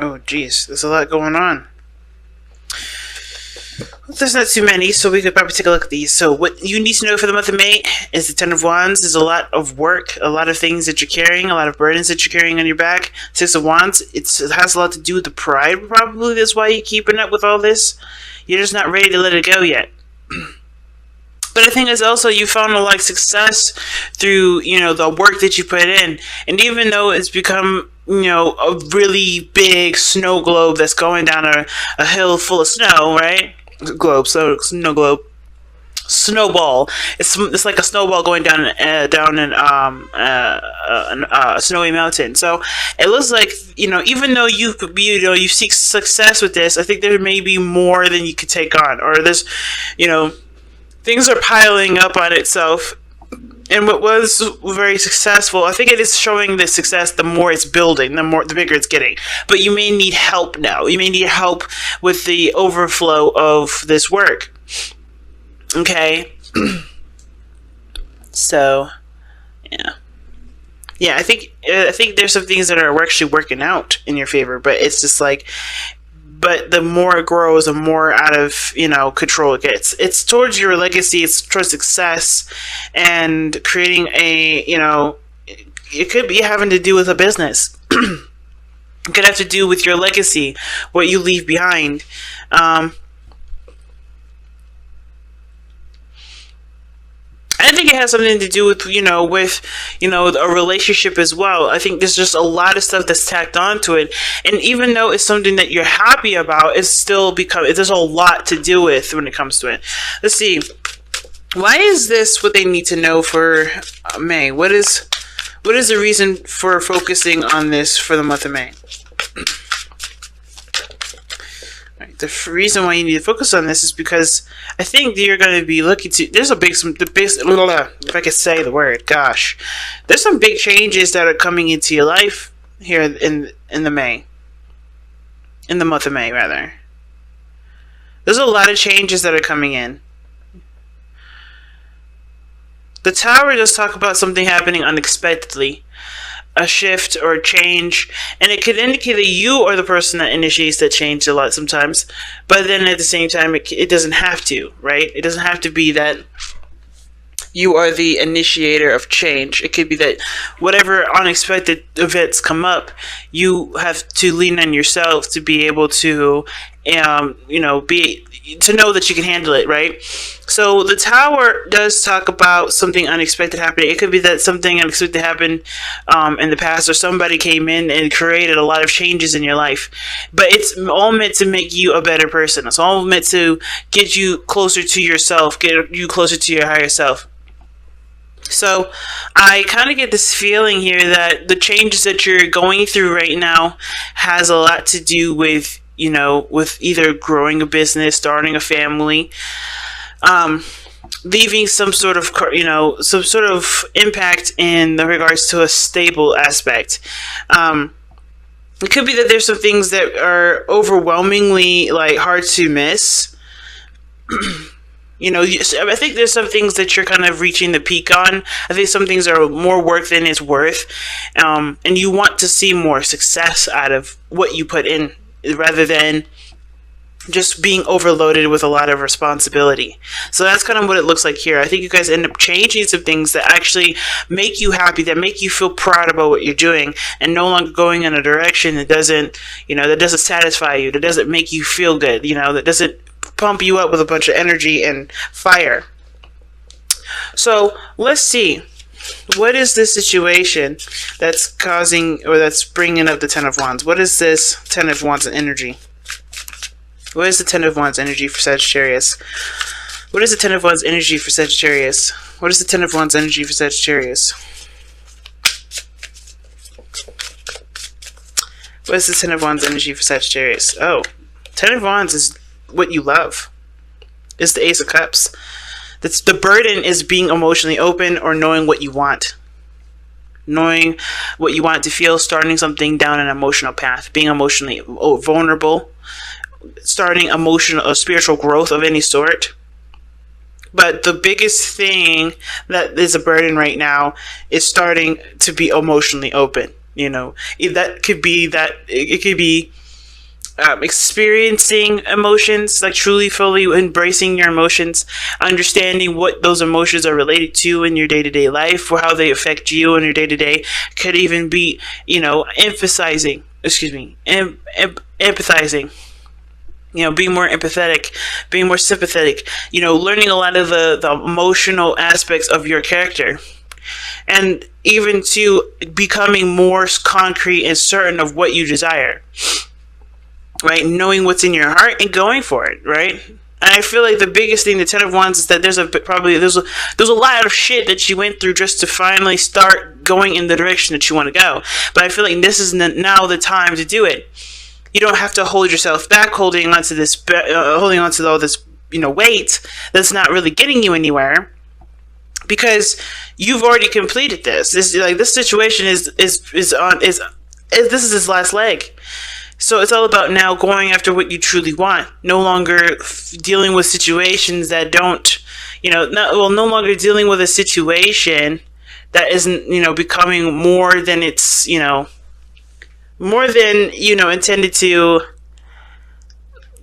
Oh, geez, there's a lot going on. There's not too many, so we could probably take a look at these. So what you need to know for the month of May is the Ten of Wands. There's a lot of work, a lot of things that you're carrying, a lot of burdens that you're carrying on your back. Six of Wands, it has a lot to do with the pride, probably. That's why you're keeping up with all this. You're just not ready to let it go yet. But I think it's also you found a lot of success through, the work that you put in. And even though it's become, a really big snow globe that's going down a hill full of snow, right? Snow globe. Snowball. It's like a snowball going down a snowy mountain. So it looks like, even though you seek success with this, I think there may be more than you could take on, or there's, things are piling up on itself. And what was very successful, I think it is showing the success the more it's building, the bigger it's getting. But you may need help now. You may need help with the overflow of this work. Okay? So, yeah. Yeah, I think there's some things that are actually working out in your favor, but it's just like, but the more it grows, the more out of, control it gets. It's towards your legacy, it's towards success, and creating it could be having to do with a business. It could have to do with your legacy, what you leave behind. I think it has something to do with, a relationship as well. I think there's just a lot of stuff that's tacked onto it. And even though it's something that you're happy about, there's a lot to do with when it comes to it. Let's see. Why is this what they need to know for May? What is the reason for focusing on this for the month of May? The reason why you need to focus on this is because I think that you're going to be looking to. There's if I could say the word, gosh, there's some big changes that are coming into your life here in the month of May, rather. There's a lot of changes that are coming in. The Tower does talk about something happening unexpectedly. A shift or a change, and it could indicate that you are the person that initiates that change a lot sometimes, but then at the same time it doesn't have to, right? It doesn't have to be that you are the initiator of change. It could be that whatever unexpected events come up, you have to lean on yourself to be able to to know that you can handle it, right? So the Tower does talk about something unexpected happening. It could be that something unexpected happened in the past, or somebody came in and created a lot of changes in your life. But it's all meant to make you a better person. It's all meant to get you closer to yourself, get you closer to your higher self. So I kind of get this feeling here that the changes that you're going through right now has a lot to do with with either growing a business, starting a family, leaving some sort of impact in the regards to a stable aspect. It could be that there's some things that are overwhelmingly hard to miss. I think there's some things that you're kind of reaching the peak on. I think some things are more work than it's worth, and you want to see more success out of what you put in, rather than just being overloaded with a lot of responsibility. So that's kind of what it looks like here. I think you guys end up changing some things that actually make you happy, that make you feel proud about what you're doing, and no longer going in a direction that doesn't satisfy you, that doesn't make you feel good, that doesn't pump you up with a bunch of energy and fire. So let's see. What is this situation that's causing, or that's bringing up the Ten of Wands? What is this Ten of Wands energy? What is the Ten of Wands energy for Sagittarius? What is the Ten of Wands energy for Sagittarius? What is the Ten of Wands energy for Sagittarius? What is the Ten of Wands energy for Sagittarius? Oh, Ten of Wands is what you love. It's the Ace of Cups. That's the burden, is being emotionally open, or knowing what you want. Knowing what you want to feel, starting something down an emotional path, being emotionally vulnerable, starting emotional or spiritual growth of any sort. But the biggest thing that is a burden right now is starting to be emotionally open. That could be that it could be experiencing emotions, like truly fully embracing your emotions, understanding what those emotions are related to in your day-to-day life, or how they affect you in your day-to-day. Could even be, empathizing, being more empathetic, being more sympathetic, learning a lot of the emotional aspects of your character, and even to becoming more concrete and certain of what you desire, right? Knowing what's in your heart and going for it, right? And I feel like the biggest thing, the Ten of Wands, is that there's a lot of shit that you went through just to finally start going in the direction that you want to go. But I feel like this is now the time to do it. You don't have to hold yourself back, holding on to all this, weight that's not really getting you anywhere, because you've already completed this. This situation is this is his last leg. So it's all about now going after what you truly want. No longer dealing with situations that don't, no longer dealing with a situation that isn't, becoming more than it's, more than, intended to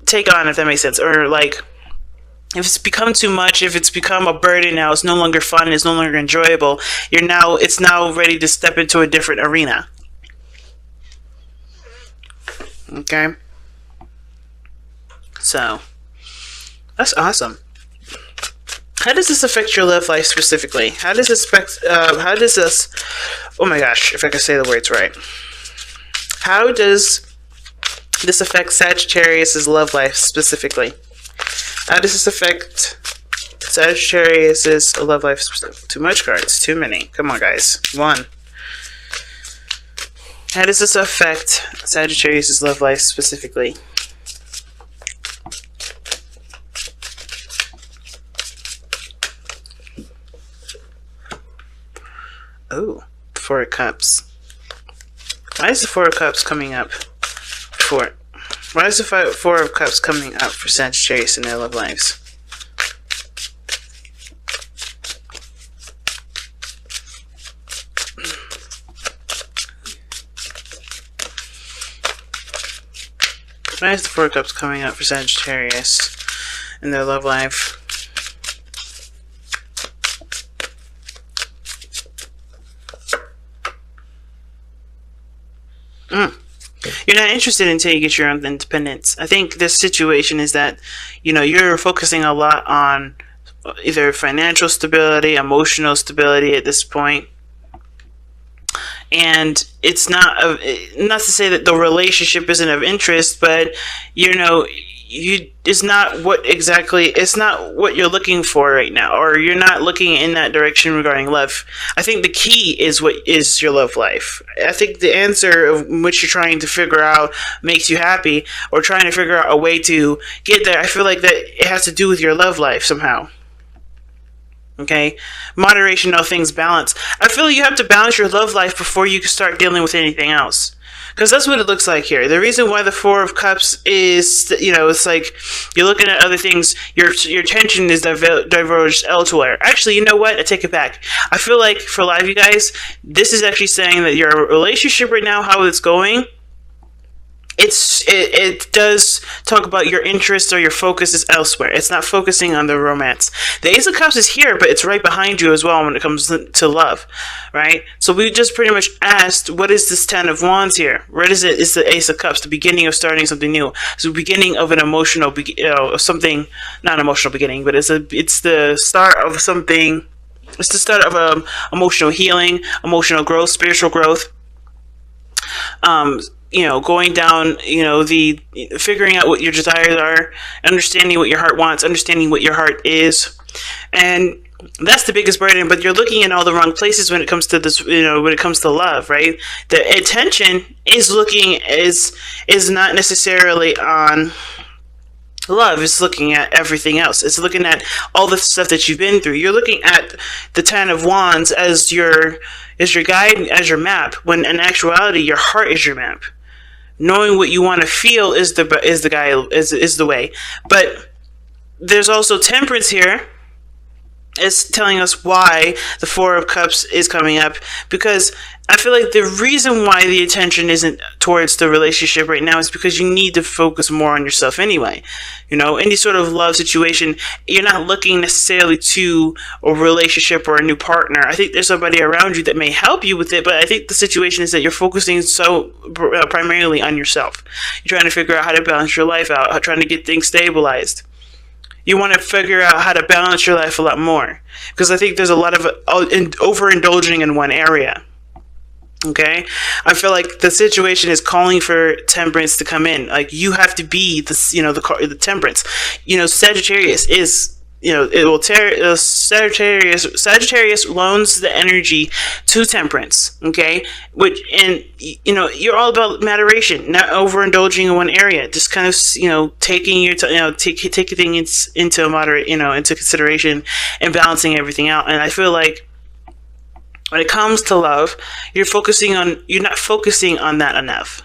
take on, if that makes sense. Or like, if it's become too much, if it's become a burden now, it's no longer fun, it's no longer enjoyable, it's now ready to step into a different arena. Okay? So, that's awesome. How does this affect your love life specifically? How does this oh my gosh, if I can say the words right. How does this affect Sagittarius' love life specifically? How does this affect Sagittarius' love life specifically? Too much cards, too many. Come on, guys. One. How does this affect Sagittarius' love life specifically? Oh, Four of Cups. Why is the Four of Cups coming up? Why is the Four of Cups coming up for Sagittarius in their love lives? Why is the Four of Cups coming up for Sagittarius in their love life? You're not interested until you get your own independence. I think this situation is that, you're focusing a lot on either financial stability, emotional stability at this point. And it's not to say that the relationship isn't of interest, but it's not what you're looking for right now, or you're not looking in that direction regarding love. I think the key is what is your love life. I think the answer of which you're trying to figure out makes you happy, or trying to figure out a way to get there. I feel like that it has to do with your love life somehow. Okay? Moderation, all things balance. I feel you have to balance your love life before you can start dealing with anything else. Because that's what it looks like here. The reason why the Four of Cups is, it's like you're looking at other things, your attention is diverged elsewhere. Actually, you know what? I take it back. I feel like for a lot of you guys, this is actually saying that your relationship right now, how it's going, it does talk about your interest or your focus is elsewhere. It's not focusing on the romance. The Ace of Cups is here, but it's right behind you as well when it comes to love, right? So we just pretty much asked, what is this Ten of Wands here? What is it? It's the Ace of Cups, the beginning of starting something new. It's the beginning of an emotional, something, not emotional beginning, but it's the start of something. It's the start of emotional healing, emotional growth, spiritual growth. Going down, the figuring out what your desires are, understanding what your heart wants, understanding what your heart is. And that's the biggest burden, but you're looking in all the wrong places when it comes to this, when it comes to love, right? The attention is not necessarily on love. It's looking at everything else. It's looking at all the stuff that you've been through. You're looking at the Ten of Wands as your guide, as your map, when in actuality your heart is your map. Knowing what you want to feel is the way. But there's also Temperance here, It's telling us why the Four of Cups is coming up, because I feel like the reason why the attention isn't towards the relationship right now is because you need to focus more on yourself anyway. Any sort of love situation, you're not looking necessarily to a relationship or a new partner. I think there's somebody around you that may help you with it, but I think the situation is that you're focusing so primarily on yourself. You're trying to figure out how to balance your life out, trying to get things stabilized. You want to figure out how to balance your life a lot more, because I think there's a lot of overindulging in one area. Okay, I feel like the situation is calling for temperance to come in. Like, you have to be the temperance. Sagittarius is, it will tear. Sagittarius loans the energy to temperance. Okay, you're all about moderation, not overindulging in one area. Just kind of taking your taking things into moderate into consideration and balancing everything out. And I feel like when it comes to love, you're not focusing on that enough.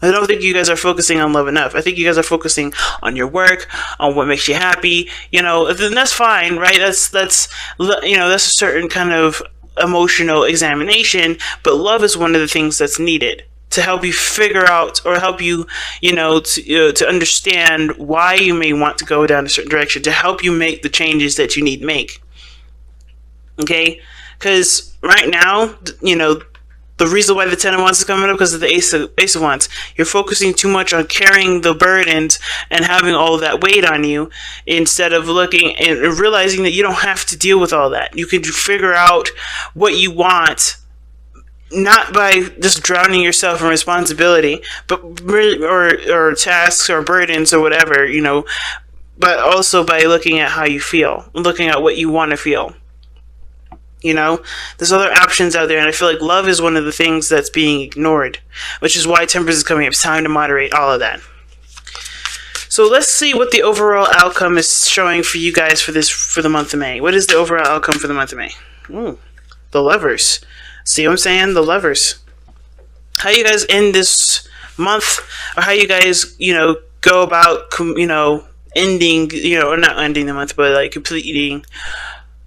I don't think you guys are focusing on love enough. I think you guys are focusing on your work, on what makes you happy. Then that's fine, right? That's a certain kind of emotional examination. But love is one of the things that's needed to help you figure out, or help you, to understand why you may want to go down a certain direction, to help you make the changes that you need to make. Okay, because right now, the reason why the Ten of Wands is coming up because of the Ace of Wands. You're focusing too much on carrying the burdens and having all of that weight on you, instead of looking and realizing that you don't have to deal with all that. You can figure out what you want, not by just drowning yourself in responsibility, but or tasks or burdens or whatever, but also by looking at how you feel, looking at what you want to feel. There's other options out there, and I feel like love is one of the things that's being ignored, which is why temperance is coming up. It's time to moderate all of that. So let's see what the overall outcome is showing for you guys for the month of May. What is the overall outcome for the month of May? The Lovers. See what I'm saying? The Lovers. How you guys end this month, or how you guys, go about, ending, or not ending the month, but like completing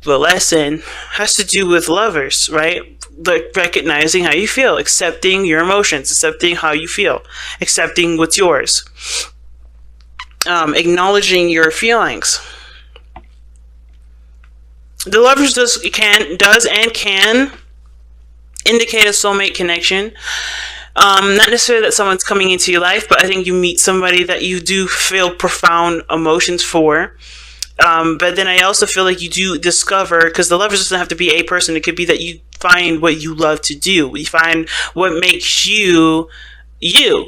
the lesson, has to do with lovers, right? Like recognizing how you feel, accepting your emotions, accepting how you feel, accepting what's yours, acknowledging your feelings. The Lovers does and can indicate a soulmate connection. Not necessarily that someone's coming into your life, but I think you meet somebody that you do feel profound emotions for. But then I also feel like you do discover, because the Lovers doesn't have to be a person. It could be that you find what you love to do. You find what makes you,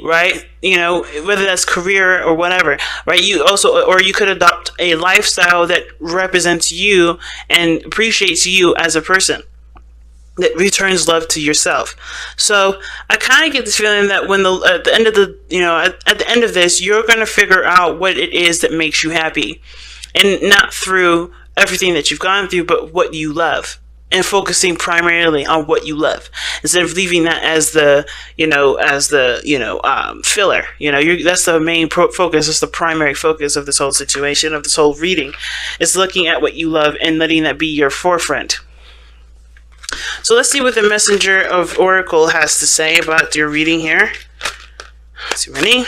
right? Whether that's career or whatever, right? Or you could adopt a lifestyle that represents you and appreciates you as a person, that returns love to yourself. So I kind of get this feeling that when at the end of this, you're going to figure out what it is that makes you happy. And not through everything that you've gone through, but what you love, and focusing primarily on what you love, instead of leaving that as the filler. That's the main focus. It's the primary focus of this whole situation, of this whole reading. It's looking at what you love and letting that be your forefront. So let's see what the Messenger of Oracle has to say about your reading here. Too many.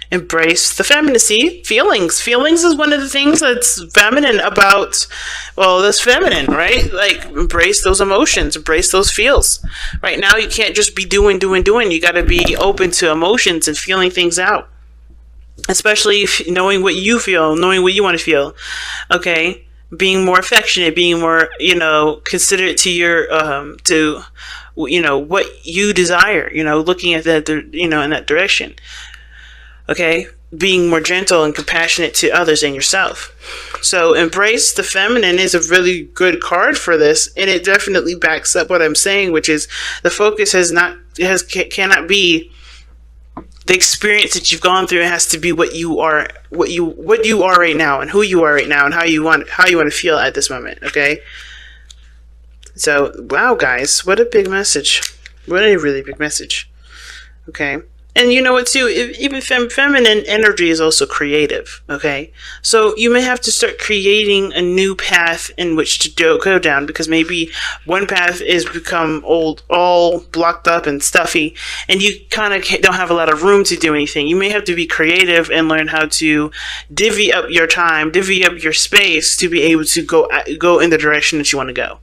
Embrace the femininity. Feelings is one of the things that's feminine about, that's feminine, right? Like, embrace those emotions, embrace those feels. Right now, you can't just be doing. You got to be open to emotions and feeling things out, especially knowing what you feel, knowing what you want to feel. Okay, being more affectionate, being more, considerate to your what you desire. Looking at that, in that direction. Okay, being more gentle and compassionate to others and yourself. So embrace the feminine is a really good card for this, and it definitely backs up what I'm saying, which is the focus cannot be the experience that you've gone through. It has to be what you are right now, and who you are right now, and how you want to feel at this moment. Okay, So, wow, guys, what a big message. What a really big message. Okay. And you know what, too? Even feminine energy is also creative. Okay. So you may have to start creating a new path in which to go down, because maybe one path is become old, all blocked up and stuffy, and you kind of don't have a lot of room to do anything. You may have to be creative and learn how to divvy up your time, divvy up your space to be able to go in the direction that you want to go.